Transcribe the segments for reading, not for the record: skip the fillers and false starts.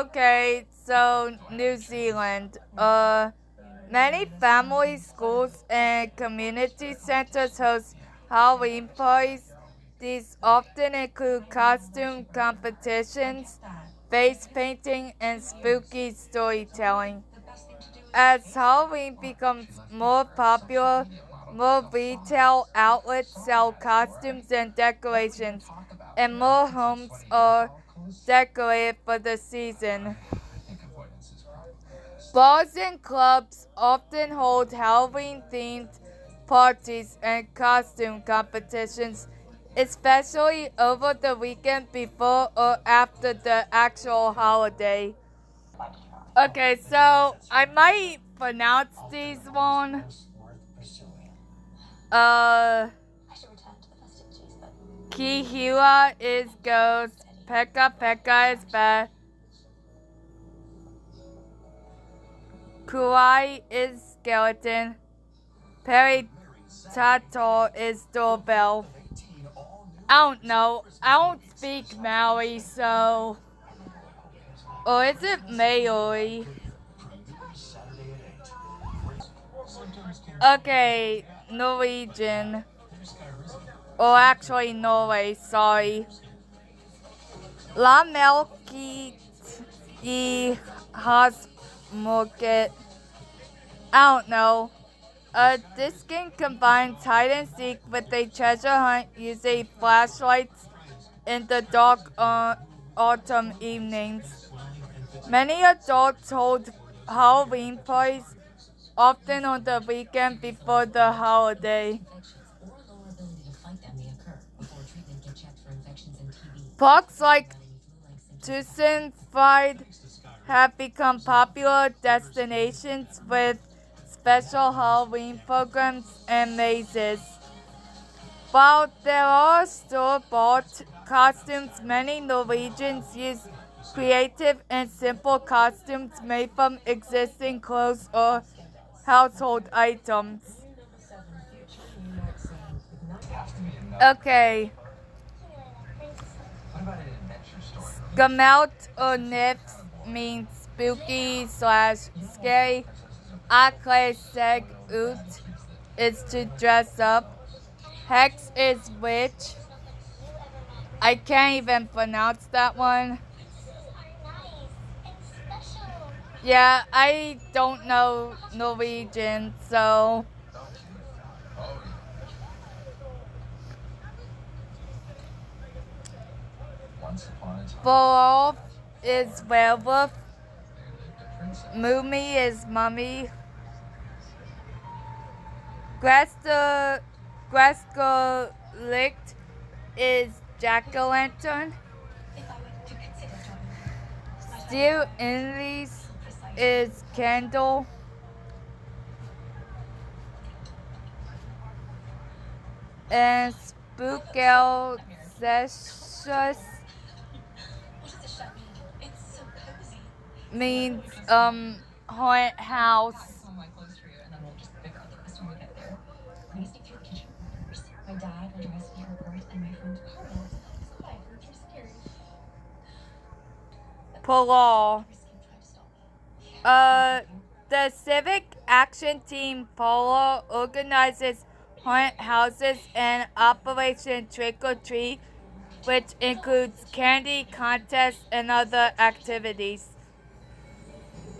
Okay, so New Zealand. Many families, schools, and community centers host Halloween parties. These often include costume competitions, face painting, and spooky storytelling. As Halloween becomes more popular, more retail outlets sell costumes and decorations, and more homes are decorated for the season. Bars and clubs often hold Halloween-themed parties and costume competitions, especially over the weekend before or after the actual holiday. Okay, so I might pronounce these one. Uh, Kihua is ghost, Pekka Pekka is bad, Kuai is skeleton, Peritato is doorbell. I don't know. I don't speak Maori, so. Or is it Maori? Okay, Norwegian. Or actually, Norway, sorry. La Melkit I Hasmoket. I don't know. This game combines hide and seek with a treasure hunt using flashlights in the dark autumn evenings. Many adults hold Halloween parties, often on the weekend before the holiday. Parks like Tusenfryd have become popular destinations with special Halloween programs and mazes. While there are store-bought costumes, many Norwegians use creative and simple costumes made from existing clothes or household items. Okay. Gamelt or Nips means spooky slash scary. Akle seg ut is to dress up. Hex is witch. I can't even pronounce that one. Yeah, I don't know Norwegian, so. Wolf is werewolf. Mummy is mummy. Graskolicht is jack-o'-lantern. Steel Inleys is candle. And Spookelicious means haunted house. Polo. The Civic Action Team Polo organizes haunted houses and Operation Trick or Treat, which includes candy contests and other activities.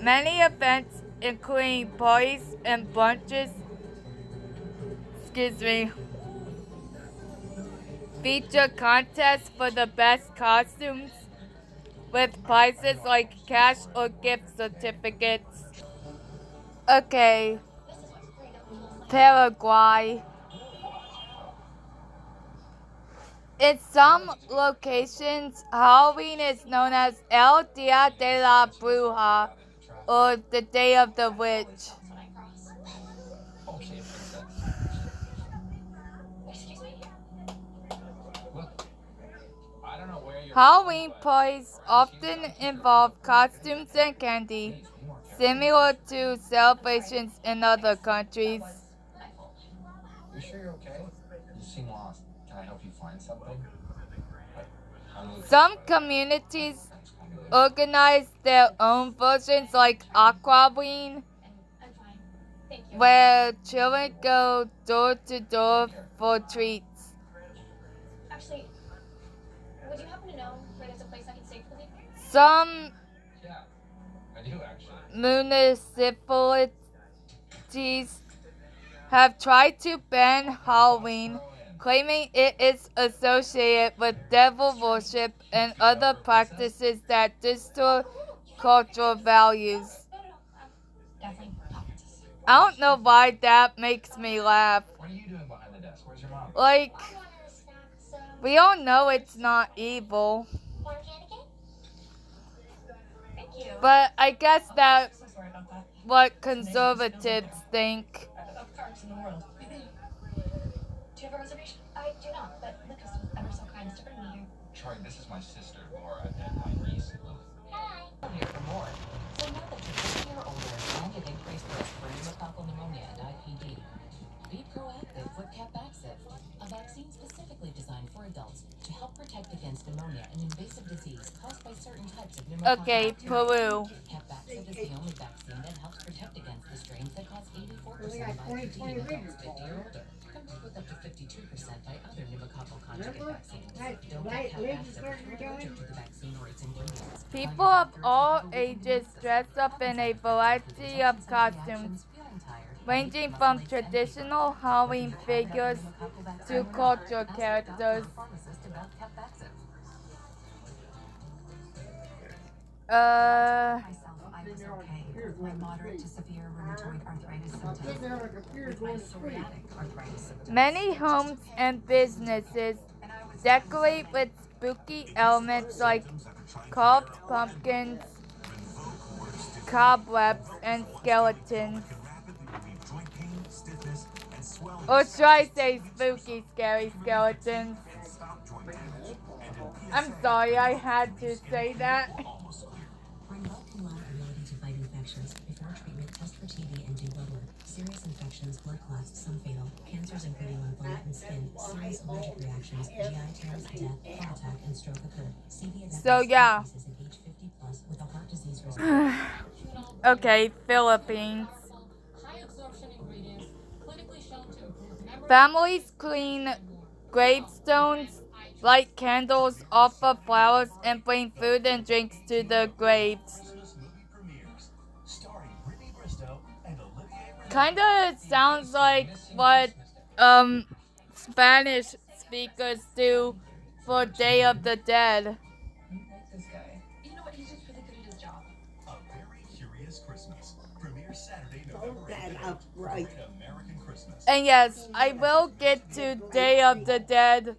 Many events, including parties and brunches, feature contests for the best costumes with prizes like cash or gift certificates. Okay, Paraguay. In some locations, Halloween is known as El Dia de la Bruja, or the Day of the Witch. Halloween parties often involve costumes and candy, similar to celebrations in other countries. You sure you're okay? You seem lost. Can I help you find something? Some communities organize their own versions like Aquaween, where children go door to door for treats. Actually, would you happen to know where there's a place I can stay for the weekend? Some Yeah, I do actually. municipalities have tried to ban Halloween, claiming it is associated with devil worship and other practices that distort cultural values. Definitely not. I don't know why that makes me laugh. What are you doing behind the desk? Where's your mom? Like, I want her snacks, we all know it's not evil, want a candy cane? Thank you. but I guess that's So sorry about that. what conservatives think. Of parks in the world. Do you have a reservation? I do not, but Lucas was ever so kind to bring me here. Troy, this is my sister, Laura, and my niece, Luke. Hi. I'm here for more. So now that you're 50 or older and at increased risk for pneumococcal pneumonia and IPD, be proactive with Capvaxive, a vaccine specifically designed for adults to help protect against pneumonia, an invasive disease caused by certain types of pneumococcal Okay, bacteria. Peru. Capvaxive is the only vaccine that helps protect against the strains that cause 84% of IPD in adults 50 or older, compared with up to 52% by other pneumococcal conjugate vaccines. Don't get Capvaxive if you're allergic to the vaccine or its ingredients. People of all ages dress up in a variety of costumes, ranging from traditional Halloween figures to cultural characters. Myself, I was okay. My moderate to severe rheumatoid arthritis symptoms. With my psoriatic arthritis symptoms. Many homes and businesses decorate with spooky elements like carved pumpkins, cobwebs, and skeletons. Or should I say spooky, scary skeletons? I'm sorry, I had to say that. Rinvoq can allow ability to fight infections. Before treatment, test for TB and do blood work. Serious infections, blood clots, some fatal, cancers including lymphoma and skin, serious allergic reactions, GI tears, death, heart attack, and stroke occur. See the event So, yeah. cases in age 50 plus with a heart disease risk. Okay, Philippines. High absorption ingredients, clinically shown to improve memory. Families clean gravestones, light candles, offer flowers, and bring food and drinks to the graves. Christmas movie premieres, starring Brittany Bristow and Olivier Renee. Kinda sounds like what Spanish speakers do for Day of the Dead. This guy. You know what? He's just really good at his job. A Very Curious Christmas premieres Saturday, November that 8th. up right. Great American Christmas. And yes, I will get to Day of the Dead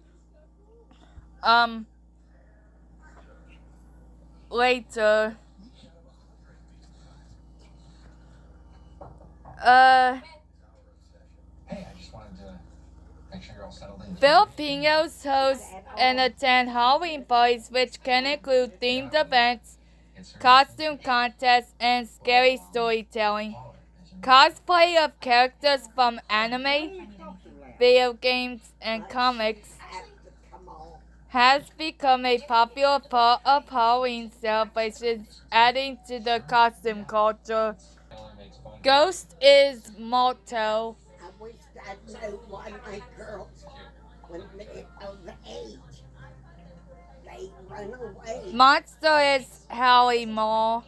later. Hey, I just wanted to make sure you're all settled in. Filipinos host and attend Halloween parties, which can include themed events, It's her costume contests, and scary storytelling. caller, isn't it? Cosplay of characters from anime, video games, and comics Have to come on. has become a popular part of Halloween celebrations, adding to the costume culture. Taylor makes phone calls. Ghost is motto. I wish I'd know why my girls, when they're of age, they run away. Monster is Howie Mall.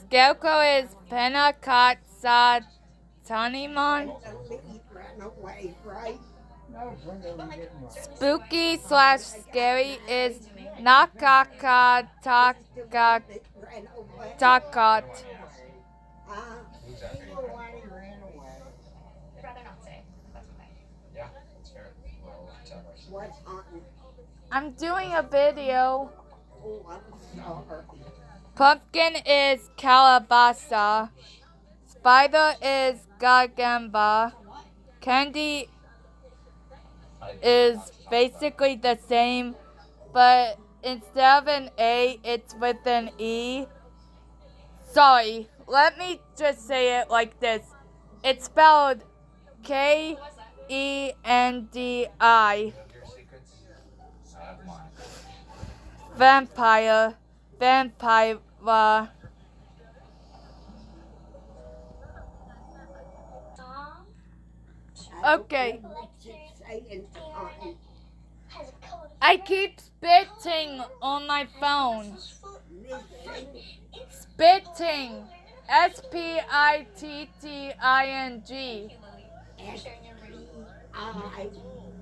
Scarecrow is Penacot Sa Tanimon. The lead ran away, right? Spooky / scary is Nakaka Taka They ran away. Takot. Who's after you? I'd rather not say. That's okay. Yeah, that's fair. Well, tell us. What's on? I'm doing a video. Oh, I'm sorry. Pumpkin is Calabasa. Spider is Gargamba. Candy is basically the same, but instead of an A, it's with an E. Sorry, let me just say it like this. It's spelled Kendi. Your secrets? I have mine. Vampire. vampire. Okay. I keep spitting on my phone. Spitting. Spitting. I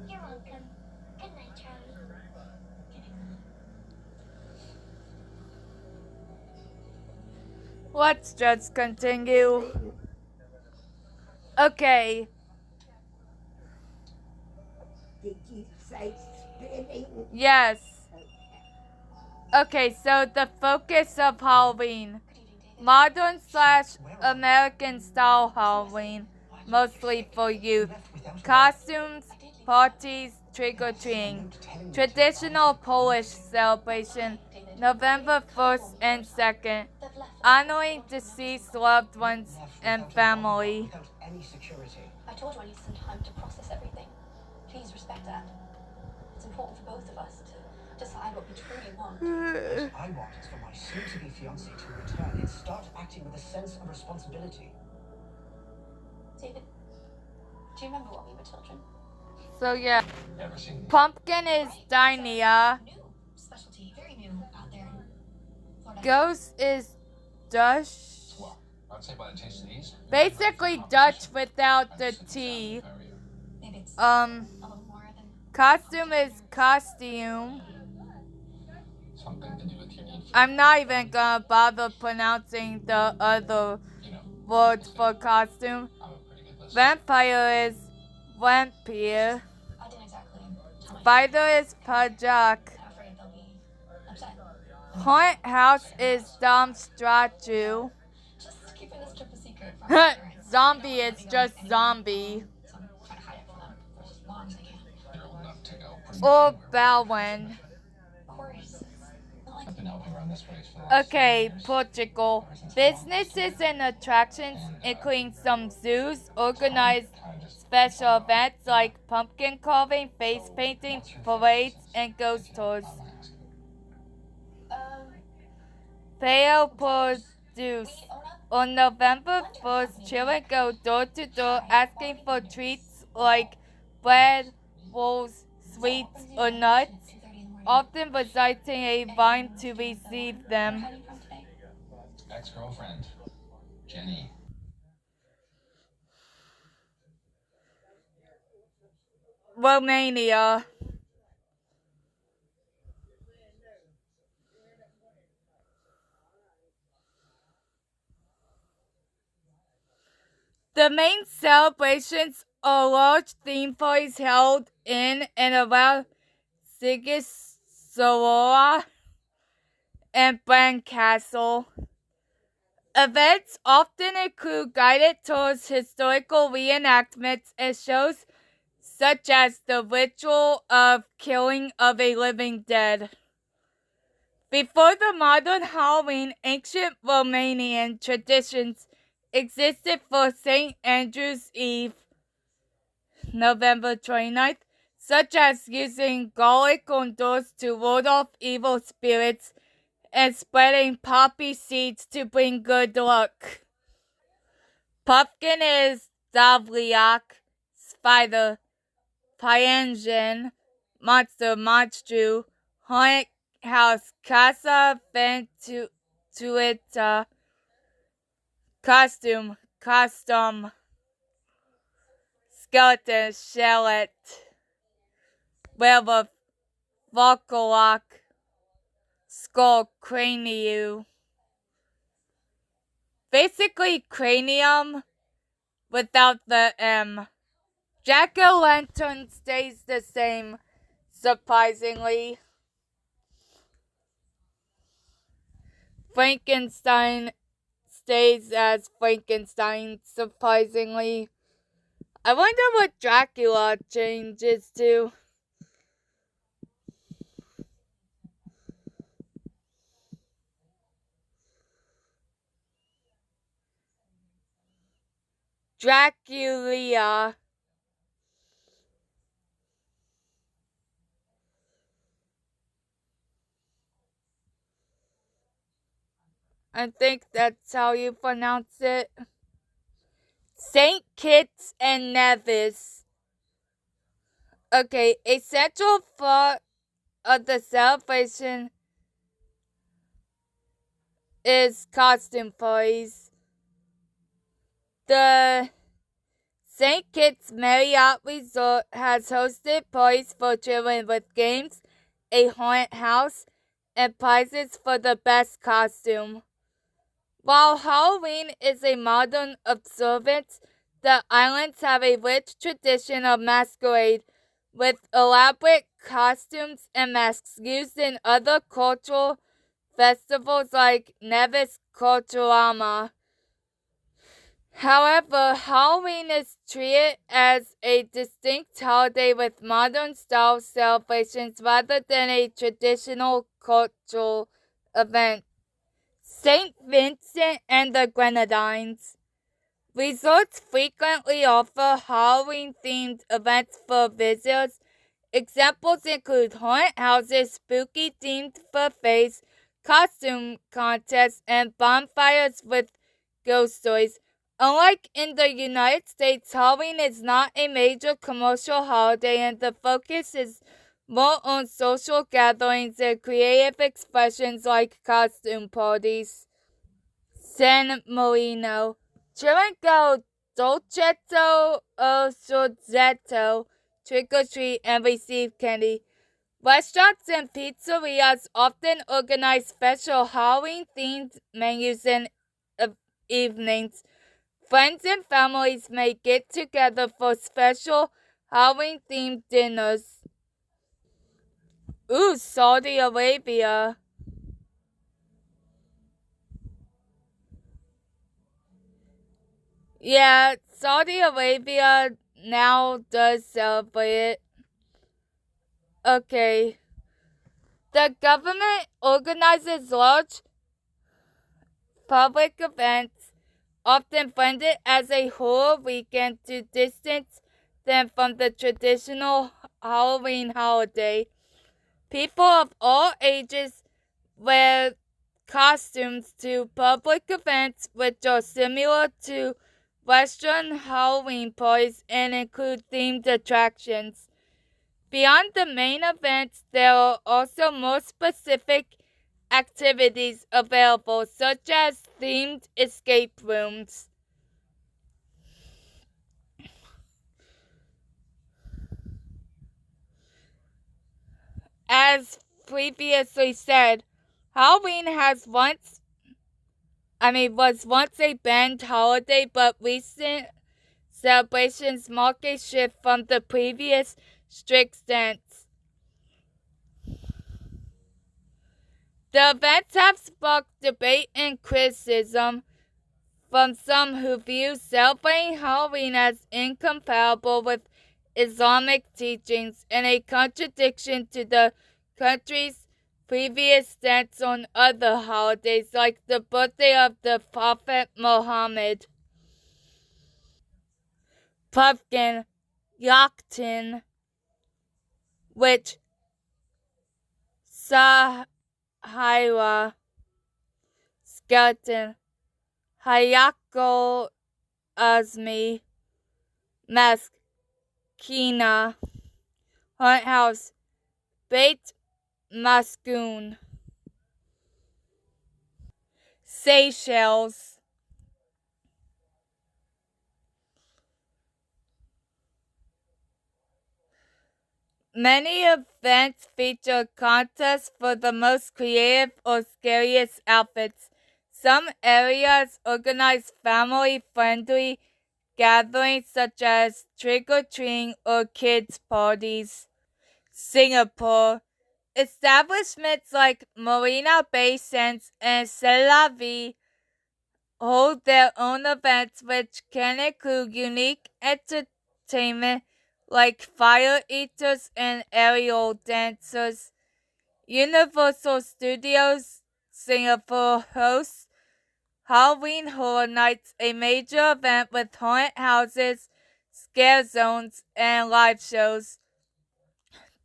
You're welcome. Good night, Charlie. Let's just continue. Okay. did you say spitting? Yes. Okay, so the focus of Halloween. Modern / American style Halloween, mostly for youth. Costumes, parties, trick-or-treating. Traditional Polish celebration, November 1st and 2nd. Honoring deceased loved ones and family. Without any security. I told you I need some time to process everything. Please respect that. It's important for both of us to decide what we truly want. What I want is for my soon-to-be fiancé to return and start acting with a sense of responsibility. David, do you remember when we were children? So yeah, Never seen Pumpkin is Dynia. New specialty, very new out there in Florida. Ghost is Dutch. Well, I'd say by the taste of these. Basically Dutch without the T. Maybe it's a little more than Costume is costume. Something to do with your need for, I'm not even gonna bother pronouncing the other words for costume. I'm a pretty good listener. Vampire is vampire. I didn't exactly tell my Spider is pajak. I'm afraid they'll be upset. Haunted house is Domstratu. Just keeping this trip a secret from my parents. Zombie is just zombie. So I'm trying to hide it from them for as long as I can. You're old enough to go pretty Or much anywhere. Bowen. Of course, it's not like I've been helping around this place for the last Okay, 7 years. Portugal. Businesses and attractions, including some zoos, organize Kinda just special events like pumpkin carving, face painting, parades, and ghost tours. I'm asking. Theo produce. On November 1st, children go door to door asking for treats like bread, rolls, sweets, or nuts, 2:30 in the morning. often reciting a rhyme to receive them. Where are you from today? Ex-girlfriend, Jenny. Romania. The main celebrations are large theme parties held in and around Sigisora and Brand Castle. Events often include guided tours, historical reenactments, and shows such as the ritual of killing of a living dead. Before the modern Halloween, ancient Romanian traditions existed for St. Andrew's Eve, November 29th, such as using garlic on doors to ward off evil spirits and spreading poppy seeds to bring good luck. Pumpkin is Davliak, Spider, Pyangen, Monster, Monstru, Haunted House, Casa Ventuita, Costume, Skeleton, Shelllet, Werewolf, Volkolok, Skull, Cranium. Basically cranium without the M. Jack-o'-lantern stays the same, surprisingly. Frankenstein stays as Frankenstein, surprisingly. I wonder what Dracula changes to. Dracula. I think that's how you pronounce it. St. Kitts and Nevis. Okay, a central part of the celebration is costume parties. The St. Kitts Marriott Resort has hosted parties for children with games, a haunted house, and prizes for the best costume. While Halloween is a modern observance, the islands have a rich tradition of masquerade, with elaborate costumes and masks used in other cultural festivals like Nevis Culturama. However, Halloween is treated as a distinct holiday with modern-style celebrations rather than a traditional cultural event. St. Vincent and the Grenadines. Resorts frequently offer Halloween-themed events for visitors. Examples include haunted houses, spooky-themed buffets, costume contests, and bonfires with ghost stories. Unlike in the United States, Halloween is not a major commercial holiday, and the focus is more on social gatherings and creative expressions like costume parties. San Marino. Children go dolcetto o sorzetto, trick or treat, and receive candy. Restaurants and pizzerias often organize special Halloween-themed menus and evenings. Friends and families may get together for special Halloween-themed dinners. Ooh, Saudi Arabia. Yeah, Saudi Arabia now does celebrate it. Okay. The government organizes large public events, often funded as a horror weekend, to distance them from the traditional Halloween holiday. People of all ages wear costumes to public events which are similar to Western Halloween parties and include themed attractions. Beyond the main events, there are also more specific activities available, such as themed escape rooms. As previously said, Halloween was once a banned holiday, but recent celebrations mark a shift from the previous strict stance. The events have sparked debate and criticism from some who view celebrating Halloween as incompatible with Islamic teachings and a contradiction to the country's previous stance on other holidays like the birthday of the Prophet Muhammad. Pumpkin, Yakton, which Sahira, skeleton, Hayako Azmi, mask, Kina, haunted house, Beit Maskoon. Seychelles. Many events feature contests for the most creative or scariest outfits. Some areas organize family-friendly gatherings such as trick-or-treating or kids' parties. Singapore. Establishments like Marina Bay Sands and C'est La Vie hold their own events which can include unique entertainment like fire eaters and aerial dancers. Universal Studios Singapore hosts Halloween Horror Nights, a major event with haunted houses, scare zones, and live shows.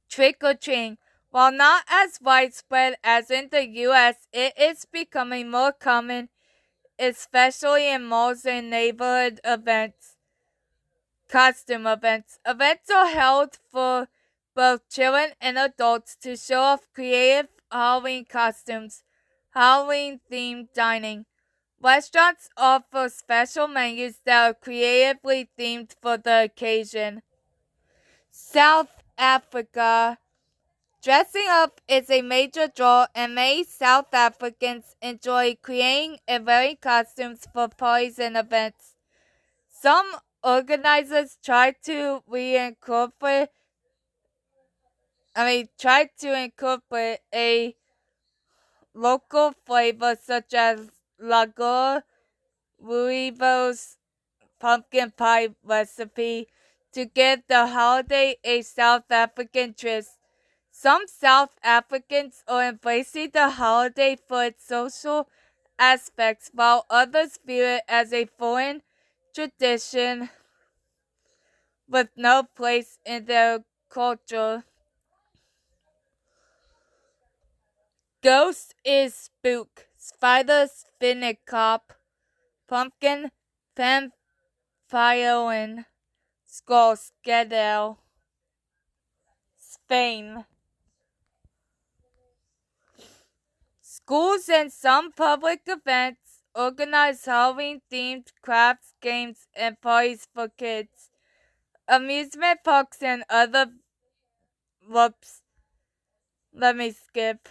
Trick or treating. While not as widespread as in the US, it is becoming more common, especially in malls and neighborhood events. Costume events. Events are held for both children and adults to show off creative Halloween costumes, Halloween themed dining. Restaurants offer special menus that are creatively themed for the occasion. South Africa. Dressing up is a major draw, and many South Africans enjoy creating and wearing costumes for parties and events. Some organizers try to incorporate a local flavor such as Lagoa Louisville's pumpkin pie recipe to give the holiday a South African twist. Some South Africans are embracing the holiday for its social aspects, while others view it as a foreign tradition with no place in their culture. Ghost is spook, spider spinnicop, pumpkin fanfiolin, skull skedel. Spain. Schools and some public events organize Halloween-themed crafts, games, and parties for kids. Amusement parks and other whoops. Let me skip.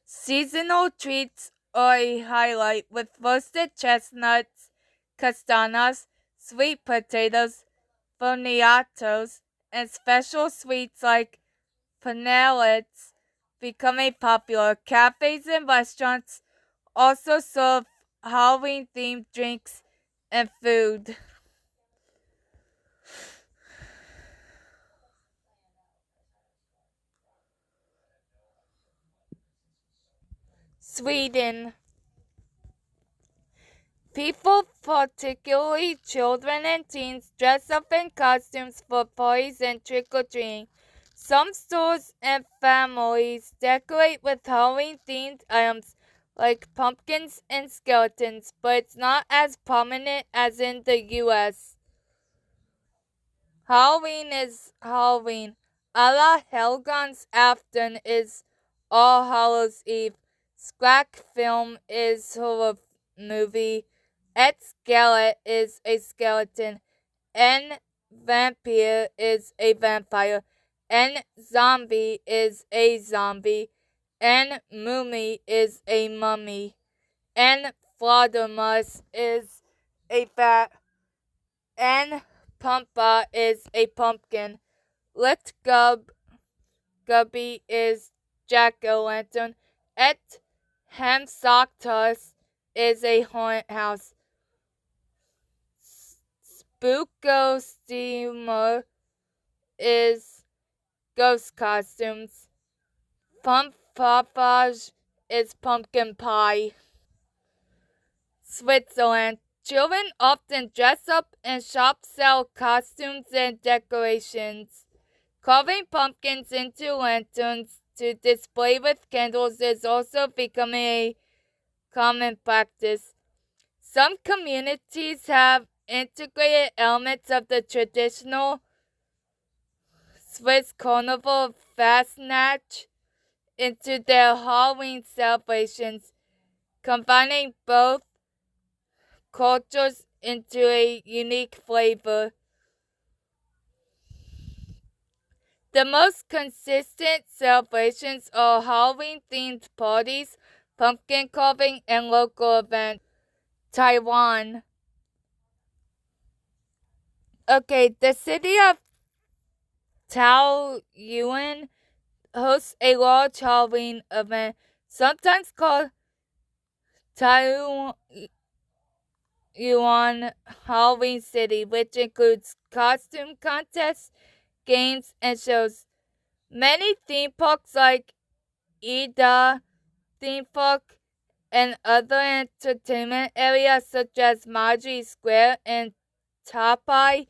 Seasonal treats are a highlight with roasted chestnuts, castanas, sweet potatoes, boniatos, and special sweets like panellets becoming popular. Cafes and restaurants also serve Halloween-themed drinks and food. Sweden. People, particularly children and teens, dress up in costumes for parties and trick-or-treating. Some stores and families decorate with Halloween-themed items like pumpkins and skeletons, but it's not as prominent as in the US. Halloween is Halloween. Alla Helgons Afton is All Hallows Eve. Skräckfilm is horror movie. Et Skelet is a skeleton. En Vampire is a vampire. En Zombie is a zombie. En Mummy is a mummy. En Fledermaus is a bat. En Pumpa is a pumpkin. Lit Gubby is jack-o'-lantern. Et Hamsoctus is a haunted house. Spookosteamer is ghost costumes. Pumpafage is pumpkin pie. Switzerland. Children often dress up and shops sell costumes and decorations. Carving pumpkins into lanterns to display with candles is also becoming a common practice. Some communities have integrated elements of the traditional Swiss carnival Fastnacht into their Halloween celebrations, combining both cultures into a unique flavor. The most consistent celebrations are Halloween-themed parties, pumpkin carving, and local events. Taiwan. Okay, the city of Taoyuan hosts a large Halloween event, sometimes called Taoyuan Halloween City, which includes costume contests, games, and shows. Many theme parks like Ida Theme Park and other entertainment areas such as Maji Square and Tapai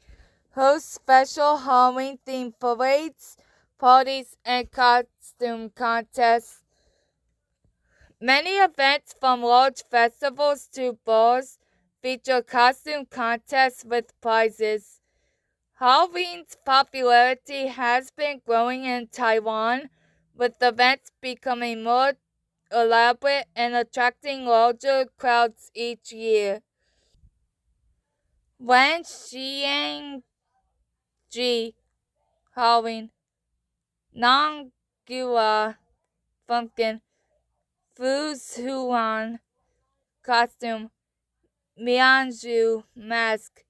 host special Halloween themed parades, parties, and costume contests. Many events from large festivals to balls feature costume contests with prizes. Halloween's popularity has been growing in Taiwan, with events becoming more elaborate and attracting larger crowds each year. Wan Xiangji Halloween Nangua Pumpkin Fuzuan Costume Mianju Mask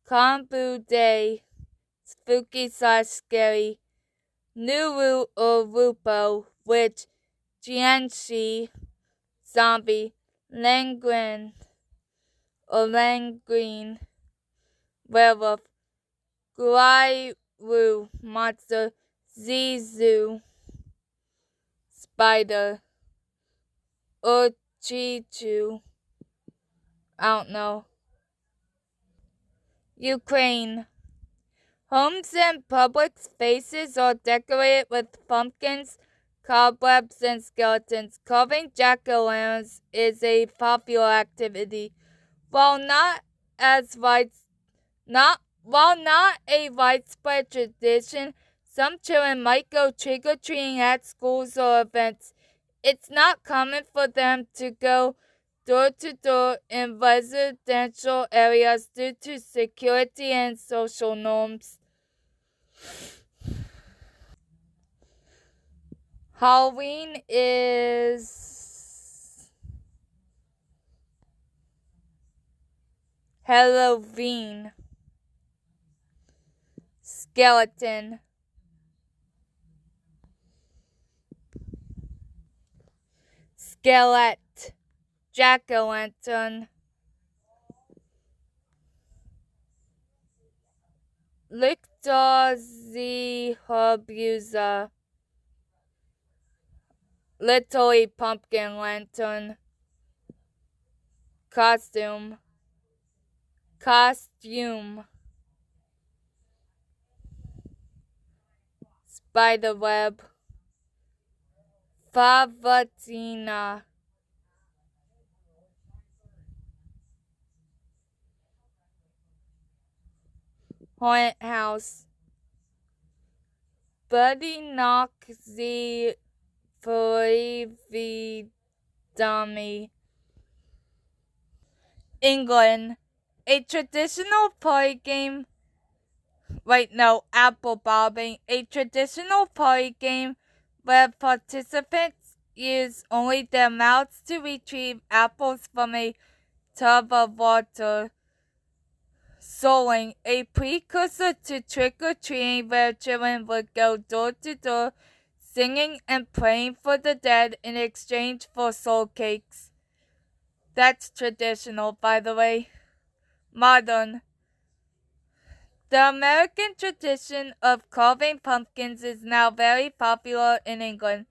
Kombu Day Spooky / Scary Nuru or Rupo Witch Jianxi Zombie Langren or Langreen Werewolf Guaiwu Monster Zizu Spider Uchichu I don't know. Ukraine. Homes and public spaces are decorated with pumpkins, cobwebs, and skeletons. Carving jack-o'-lanterns is a popular activity. While not a widespread tradition, some children might go trick-or-treating at schools or events. It's not common for them to go door to door in residential areas due to security and social norms. Halloween is Halloween. Skeleton. Skeleton. Jack-o'-lantern. Lichterzi Herbusa. Little pumpkin lantern. Costume. Spiderweb. Favatina. Haunted house. Buddy knock the dummy. England. A traditional party game. Apple bobbing. A traditional party game where participants use only their mouths to retrieve apples from a tub of water. Souling, a precursor to trick-or-treating where children would go door to door singing and praying for the dead in exchange for soul cakes. That's traditional, by the way. Modern. The American tradition of carving pumpkins is now very popular in England.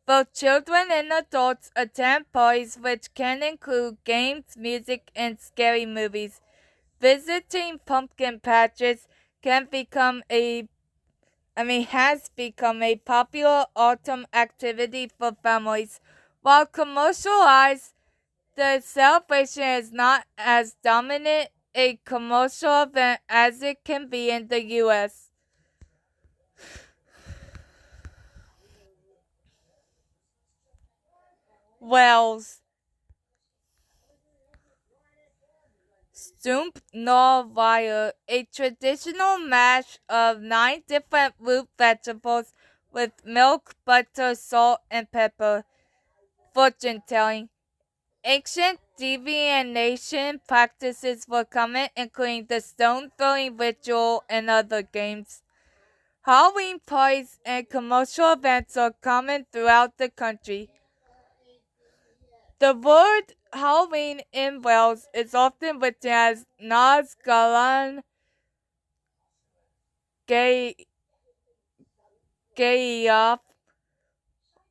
Both children and adults attend parties which can include games, music, and scary movies. Visiting pumpkin patches has become a popular autumn activity for families. While commercialized, the celebration is not as dominant a commercial event as it can be in the U.S. Wales. Stump Norwire, a traditional mash of 9 different root vegetables with milk, butter, salt, and pepper. Fortune telling. Ancient divination practices were common, including the stone throwing ritual and other games. Halloween parties and commercial events are common throughout the country. The word Halloween in Wales is often written as Nos Galan Gaeaf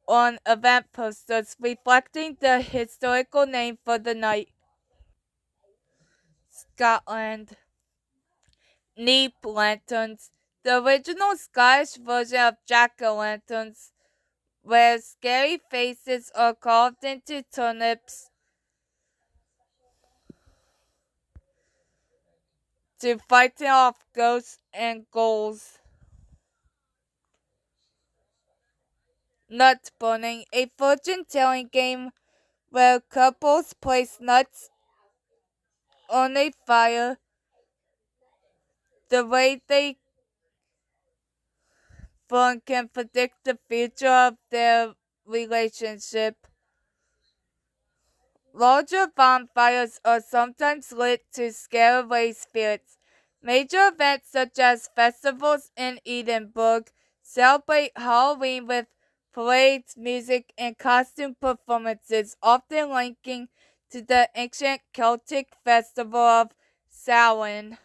on event posters, reflecting the historical name for the night. Scotland. Neep lanterns. The original Scottish version of jack-o'-lanterns, where scary faces are carved into turnips to frighten off ghosts and ghouls. Nut burning, a fortune-telling game where couples place nuts on a fire. The way they burn can predict the future of their relationship. Larger bonfires are sometimes lit to scare away spirits. Major events such as festivals in Edinburgh celebrate Halloween with parades, music, and costume performances, often linking to the ancient Celtic festival of Samhain.